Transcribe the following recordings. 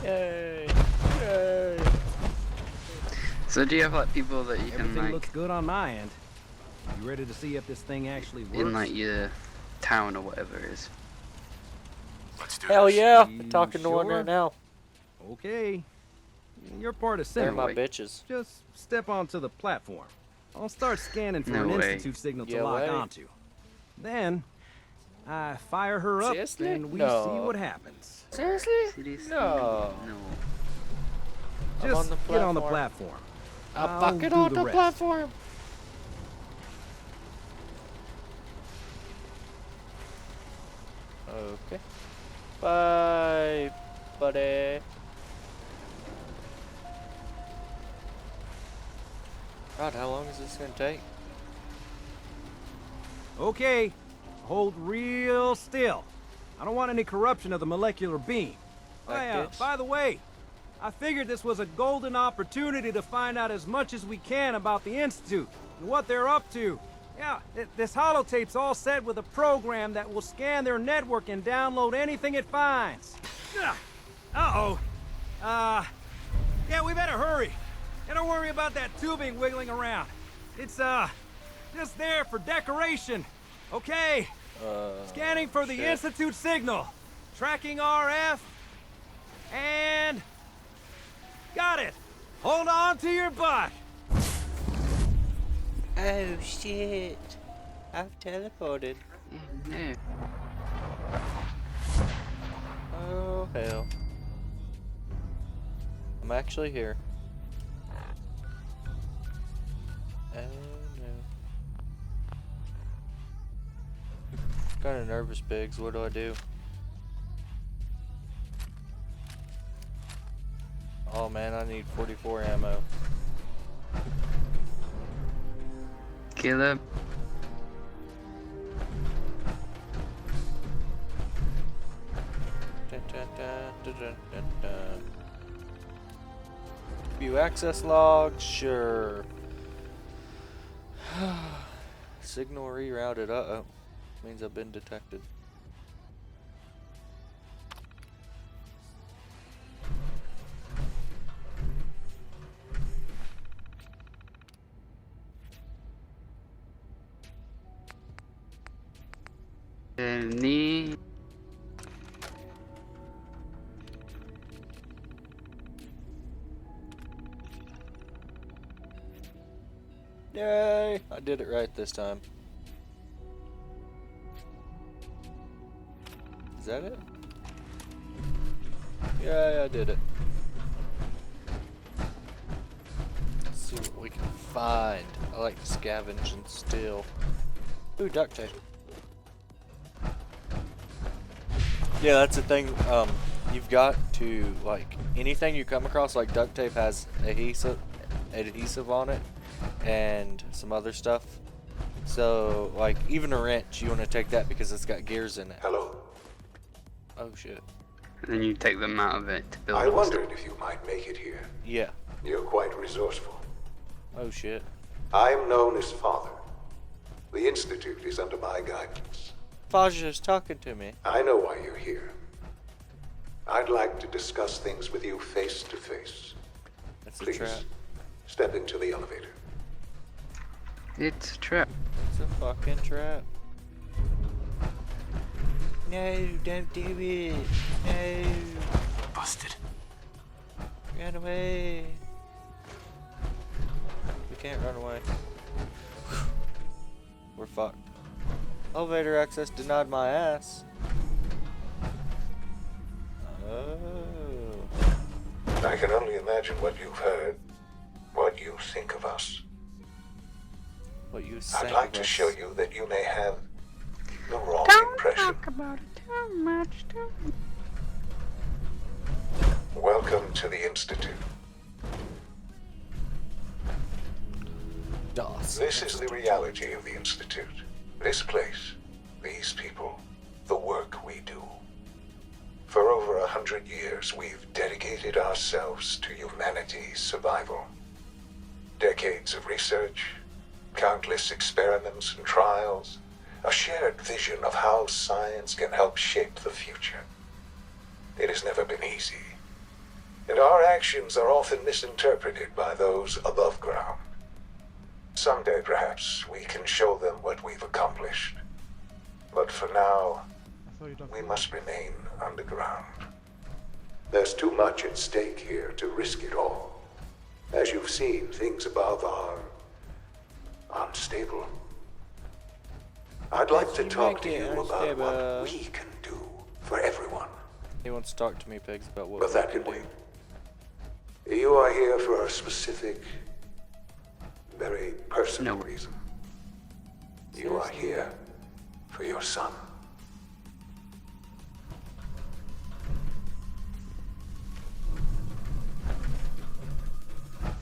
Yay! Yay! So do you have like people that you can Everything like looks good on my end. You ready to see if this thing actually works? in like your town or whatever it is? Let's do Hell this. yeah! You I'm talking to one sure? right now. Okay. You're part of They're synth. my way. bitches. Just step onto the platform. I'll start scanning for No an way. institute signal to Yeah, lock way. onto. Then I fire her up Seriously? and we No. see what happens. Seriously? Seriously? No. No. I'm Just on the get on the platform. platform. I'll I'll bucket do on the the rest. platform. Okay. Bye, buddy. God, how long is this gonna take? Okay. Hold real still. I don't want any corruption of the molecular beam. Like this? By the way, I figured this was a golden opportunity to find out as much as we can about the Institute and what they're up to. Yeah, this holotape's all set with a program that will scan their network and download anything it finds. Uh-oh. Yeah, we better hurry. And don't worry about that tubing wiggling around. It's, just there for decoration. Okay. Scanning for the shit. Institute signal. Tracking RF. And... got it. Hold on to your butt. Oh shit! I've teleported. No. Oh hell! I'm actually here. Oh no! Kind of nervous, Biggs. What do I do? Oh man, I need 44 ammo. Kill him. Dun, dun, dun, dun, dun, dun, dun. View access logs, sure. Signal rerouted. Uh-oh. Means I've been detected. Knee. Yay! I did it right this time. Is that it? Yeah, I did it. Let's see what we can find. I like to scavenge and steal. Ooh, duct tape. Yeah, that's the thing. You've got to, like, anything you come across, like duct tape has adhesive on it, and some other stuff. So, like, even a wrench, you want to take that because it's got gears in it. Hello. Oh shit. And then you take them out of it to build I up wondered if you might make it here. Yeah. You're quite resourceful. Oh shit. I'm known as Father. The Institute is under my guidance. Faja's talking to me. I know why you're here. I'd like to discuss things with you face to face. That's a Please, trap. step into the elevator. It's a trap. It's a fucking trap. No, don't do it. No. Busted. Run away. We can't run away. We're fucked. Elevator access denied my ass. Oh. I can only imagine what you've heard, what you think of us. What you say? I'd like to show you that you may have the wrong Don't impression. talk about it too much. Welcome to the Institute. DOS. This is the reality of the Institute. This place, these people, the work we do. For over 100 years, we've dedicated ourselves to humanity's survival. Decades of research, countless experiments and trials, a shared vision of how science can help shape the future. It has never been easy, and our actions are often misinterpreted by those above ground. Someday, perhaps, we can show them what we've accomplished. But for now, we must remain underground. There's too much at stake here to risk it all. As you've seen, things above are unstable. I'd like to talk to you about what we can do for everyone. He wants to talk to me, Pigs, about what But we that can can do. wait. You are here for a specific, very personal No. reason. You are here for your son.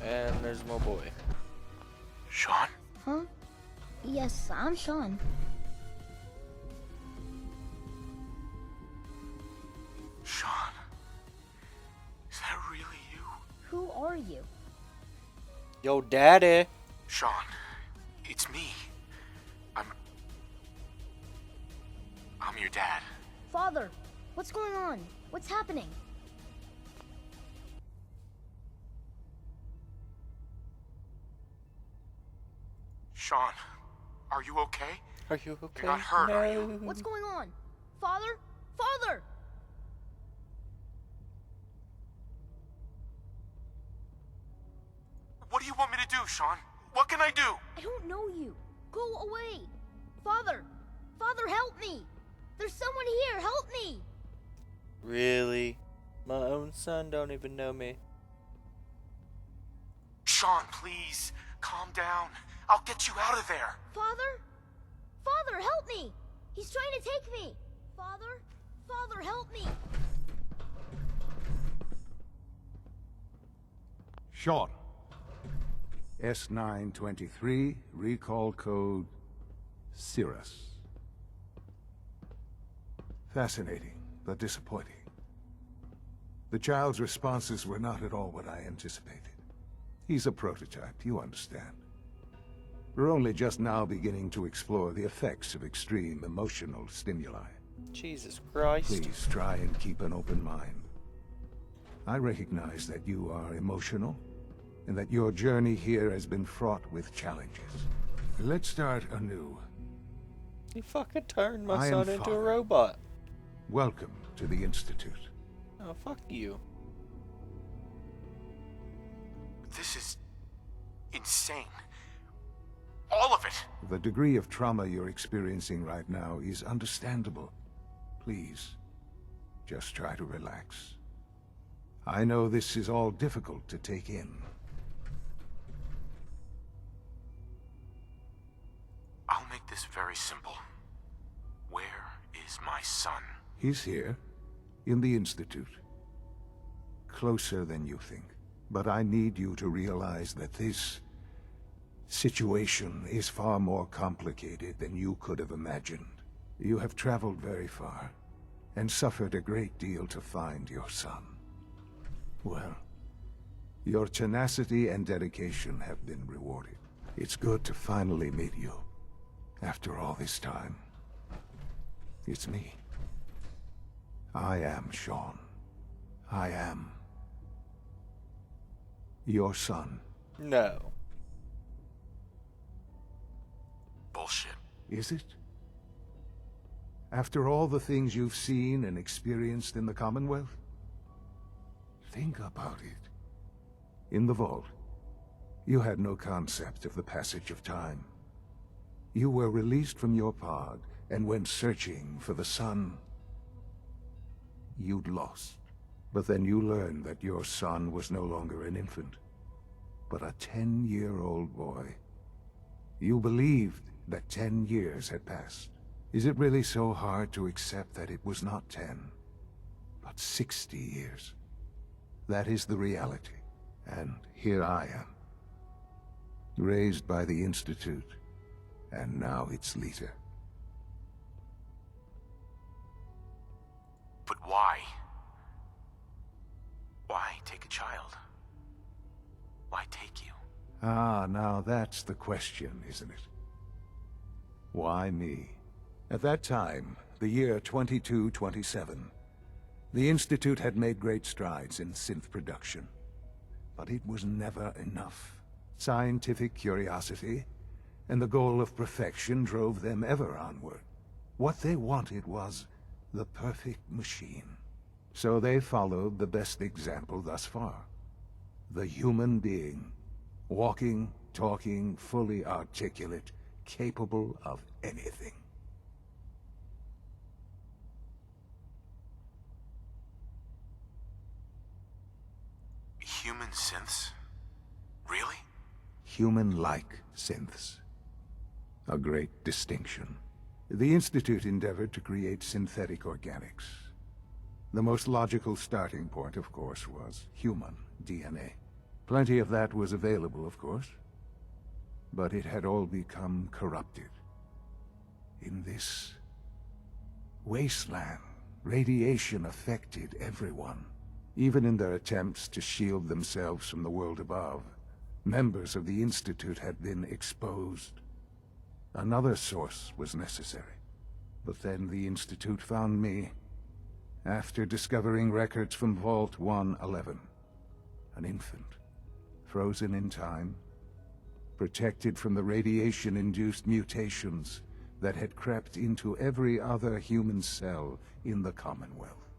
And there's my boy. Sean? Huh? Yes, I'm Sean. Sean? Is that really you? Who are you? Yo, daddy. Sean, it's me. I'm your dad. Father, what's going on? What's happening? Sean, are you okay? Are you okay? not hurt, are you? No. What's going on? Father? Father! What do you want me to do, Sean? What can I do? I don't know you. Go away. Father! Father, help me! There's someone here, help me! Really? My own son don't even know me. Sean, please, calm down. I'll get you out of there. Father? Father, help me! He's trying to take me! Father? Father, help me! Sean. S923, recall code Cirrus. Fascinating, but disappointing. The child's responses were not at all what I anticipated. He's a prototype, you understand. We're only just now beginning to explore the effects of extreme emotional stimuli. Jesus Christ. Please try and keep an open mind. I recognize that you are emotional, and that your journey here has been fraught with challenges. Let's start anew. He fucking turned my I am son into a Father. robot. Welcome to the Institute. Oh, fuck you. This is insane. All of it. The degree of trauma you're experiencing right now is understandable. Please, just try to relax. I know this is all difficult to take in. I'll make this very simple. Where is my son? He's here, in the Institute. Closer than you think. But I need you to realize that this situation is far more complicated than you could have imagined. You have traveled very far, and suffered a great deal to find your son. Well, your tenacity and dedication have been rewarded. It's good to finally meet you, after all this time. It's me. I am Sean. I am your son. No. Bullshit. Is it? After all the things you've seen and experienced in the Commonwealth? Think about it. In the vault, you had no concept of the passage of time. You were released from your pod and went searching for the son you'd lost. But then you learned that your son was no longer an infant, but a 10-year-old boy. You believed that 10 years had passed. Is it really so hard to accept that it was not 10, but 60 years? That is the reality. And here I am, raised by the Institute, and now its leader. But why? Why take a child? Why take you? Ah, now that's the question, isn't it? Why me? At that time, the year 2227, The Institute had made great strides in synth production, but it was never enough. Scientific curiosity and the goal of perfection drove them ever onward. What they wanted was the perfect machine. So they followed the best example thus far. The human being. Walking, talking, fully articulate, capable of anything. Human synths? Really? Human-like synths. A great distinction. The Institute endeavored to create synthetic organics. The most logical starting point, of course, was human DNA. Plenty of that was available, of course. But it had all become corrupted. In this wasteland, radiation affected everyone. Even in their attempts to shield themselves from the world above, members of the Institute had been exposed. Another source was necessary. But then the Institute found me, after discovering records from Vault 111. An infant, frozen in time, protected from the radiation-induced mutations that had crept into every other human cell in the Commonwealth.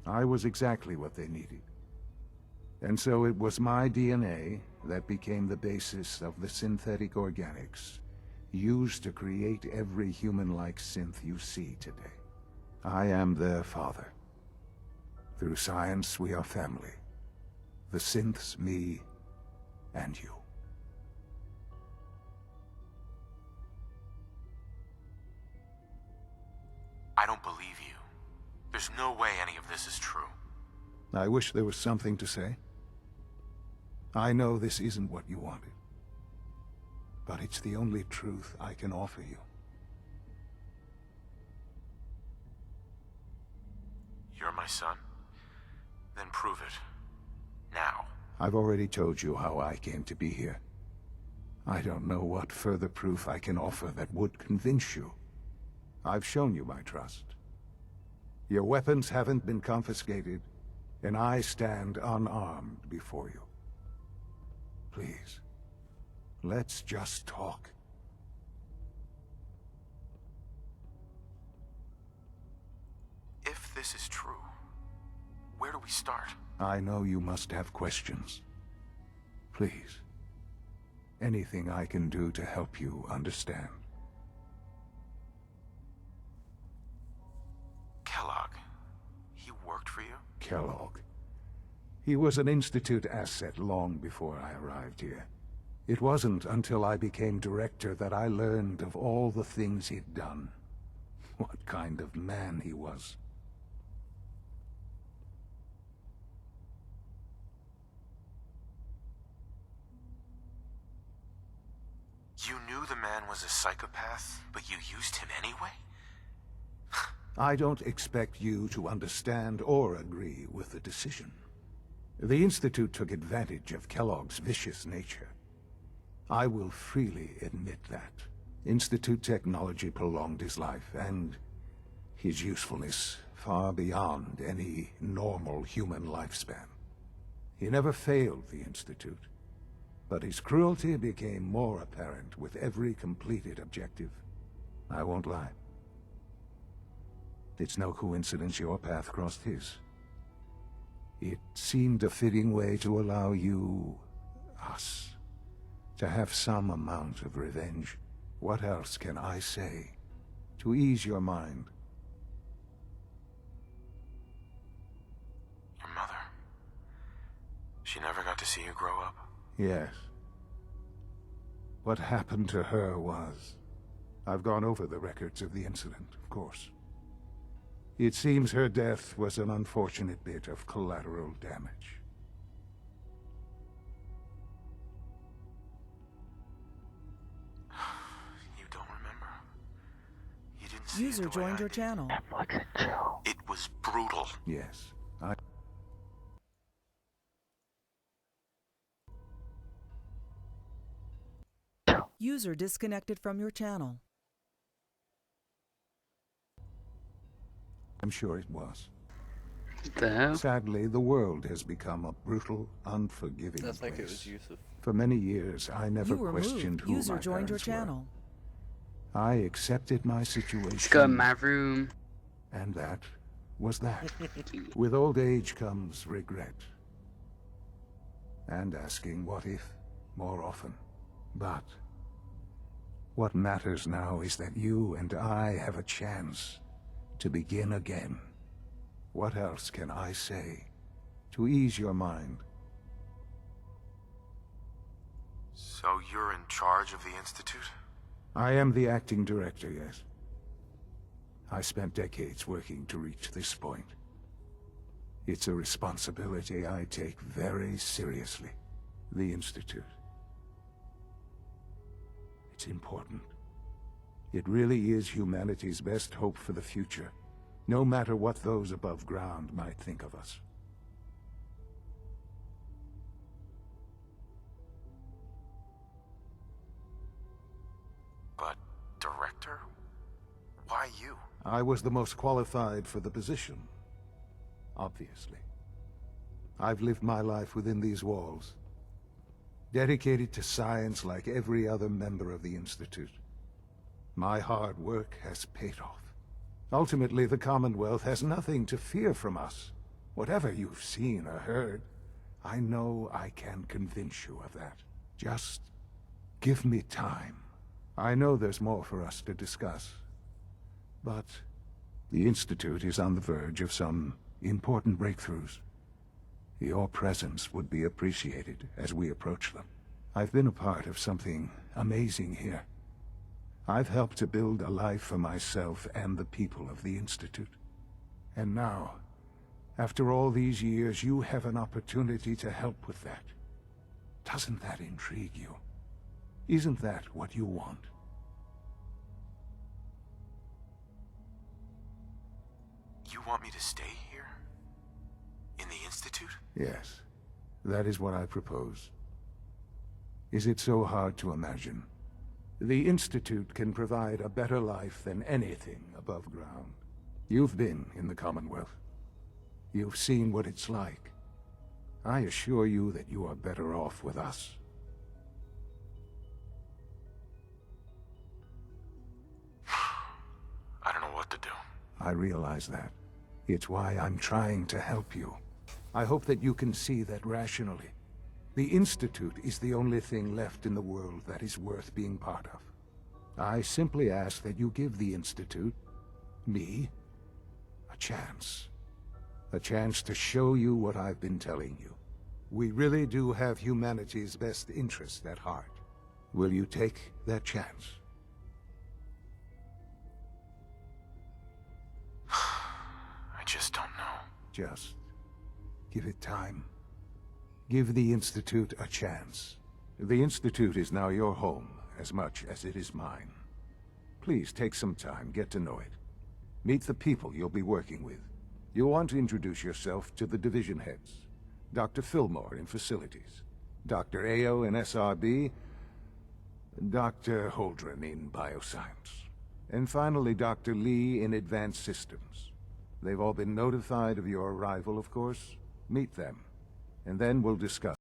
I was exactly what they needed. And so it was my DNA that became the basis of the synthetic organics used to create every human-like synth you see today. I am their father. Through science, we are family. The synths, me, and you. I don't believe you. There's no way any of this is true. I wish there was something to say. I know this isn't what you wanted. But it's the only truth I can offer you. You're my son? Then prove it. Now. I've already told you how I came to be here. I don't know what further proof I can offer that would convince you. I've shown you my trust. Your weapons haven't been confiscated, and I stand unarmed before you. Please, let's just talk. If this is true, where do we start? I know you must have questions. Please, anything I can do to help you understand. Kellogg. He worked for you? Kellogg. He was an Institute asset long before I arrived here. It wasn't until I became director that I learned of all the things he'd done. What kind of man he was. You knew the man was a psychopath, but you used him anyway? I don't expect you to understand or agree with the decision. The Institute took advantage of Kellogg's vicious nature. I will freely admit that. Institute technology prolonged his life, and his usefulness far beyond any normal human lifespan. He never failed the Institute, but his cruelty became more apparent with every completed objective. I won't lie. It's no coincidence your path crossed his. It seemed a fitting way to allow you, us, to have some amount of revenge. What else can I say to ease your mind? Your mother. She never got to see you grow up? Yes. What happened to her was... I've gone over the records of the incident, of course. It seems her death was an unfortunate bit of collateral damage. You don't remember? You didn't see User it the way joined I your did. channel. It was brutal. Yes, User disconnected from your channel. I'm sure it was. The hell? Sadly, the world has become a brutal, unforgiving I think it place. was Yusuf. For many years, I never You were questioned moved. who User my joined your parents were. channel. I accepted my Let's go in situation, my room. and that was that. With old age comes regret. And asking what if more often. But what matters now is that you and I have a chance to begin again. What else can I say to ease your mind? So you're in charge of the Institute? I am the acting director, yes. I spent decades working to reach this point. It's a responsibility I take very seriously. The Institute. It's important. It really is humanity's best hope for the future, no matter what those above ground might think of us. But, Director? Why you? I was the most qualified for the position, obviously. I've lived my life within these walls, dedicated to science like every other member of the Institute. My hard work has paid off. Ultimately, the Commonwealth has nothing to fear from us. Whatever you've seen or heard, I know I can convince you of that. Just give me time. I know there's more for us to discuss. But the Institute is on the verge of some important breakthroughs. Your presence would be appreciated as we approach them. I've been a part of something amazing here. I've helped to build a life for myself and the people of the Institute. And now, after all these years, you have an opportunity to help with that. Doesn't that intrigue you? Isn't that what you want? You want me to stay here? In the Institute? Yes, that is what I propose. Is it so hard to imagine? The Institute can provide a better life than anything above ground. You've been in the Commonwealth. You've seen what it's like. I assure you that you are better off with us. I don't know what to do. I realize that. It's why I'm trying to help you. I hope that you can see that rationally. The Institute is the only thing left in the world that is worth being part of. I simply ask that you give the Institute, me, a chance. A chance to show you what I've been telling you. We really do have humanity's best interest at heart. Will you take that chance? I just don't know. Just give it time. Give the Institute a chance. The Institute is now your home as much as it is mine. Please take some time, get to know it. Meet the people you'll be working with. You'll want to introduce yourself to the division heads. Dr. Fillmore in Facilities, Dr. Ayo in SRB, Dr. Holdren in Bioscience, and finally Dr. Lee in Advanced Systems. They've all been notified of your arrival, of course. Meet them, and then we'll discuss